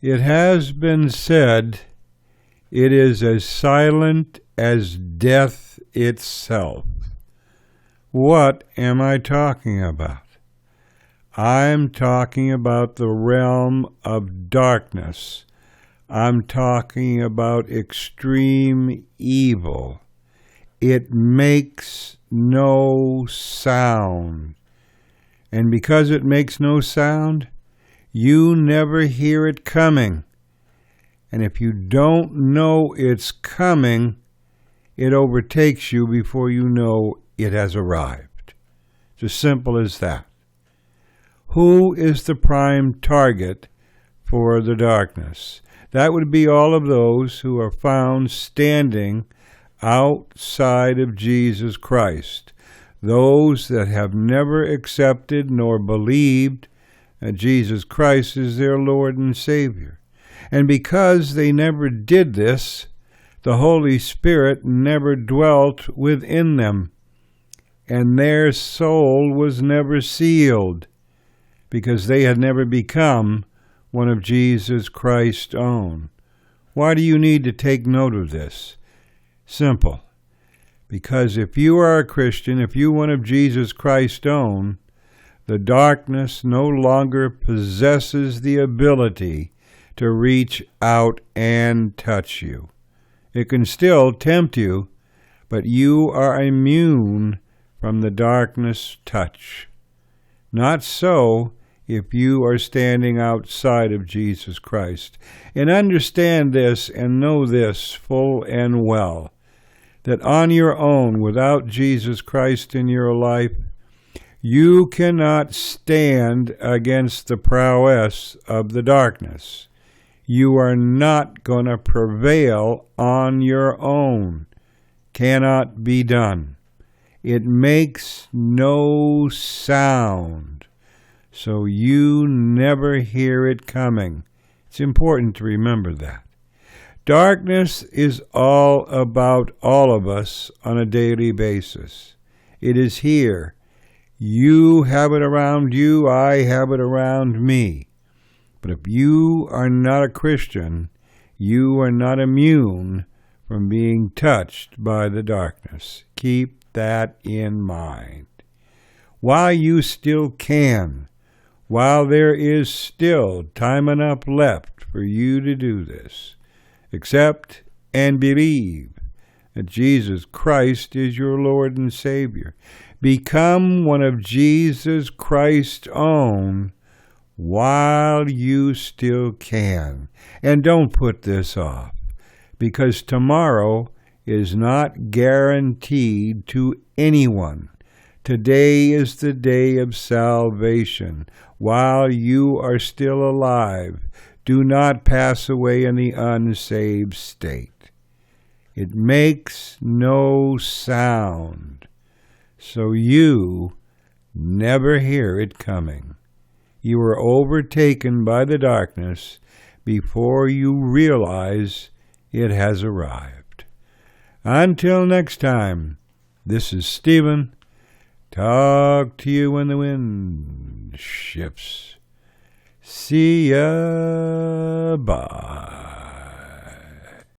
It has been said, it is as silent as death itself. What am I talking about? I'm talking about the realm of darkness. I'm talking about extreme evil. It makes no sound. And because it makes no sound, you never hear it coming. And if you don't know it's coming, it overtakes you before you know it has arrived. It's as simple as that. Who is the prime target for the darkness? That would be all of those who are found standing outside of Jesus Christ, those that have never accepted nor believed that Jesus Christ is their Lord and Savior. And because they never did this, the Holy Spirit never dwelt within them, and their soul was never sealed, because they had never become one of Jesus Christ's own. Why do you need to take note of this? Simple. Because if you are a Christian, if you're one of Jesus Christ's own, the darkness no longer possesses the ability to reach out and touch you. It can still tempt you, but you are immune from the darkness' touch. Not so if you are standing outside of Jesus Christ. And understand this and know this full and well, that on your own, without Jesus Christ in your life, you cannot stand against the prowess of the darkness. You are not going to prevail on your own. Cannot be done. It makes no sound, so you never hear it coming. It's important to remember that. Darkness is all about all of us on a daily basis. It is here. You have it around you, I have it around me. But if you are not a Christian, you are not immune from being touched by the darkness. Keep that in mind. While you still can, while there is still time enough left for you to do this, accept and believe that Jesus Christ is your Lord and Savior. Become one of Jesus Christ's own while you still can. And don't put this off, because tomorrow is not guaranteed to anyone. Today is the day of salvation. While you are still alive, do not pass away in the unsaved state. It makes no sound, so you never hear it coming. You are overtaken by the darkness before you realize it has arrived. Until next time, this is Stephen. Talk to you when the wind shifts. See ya. Bye.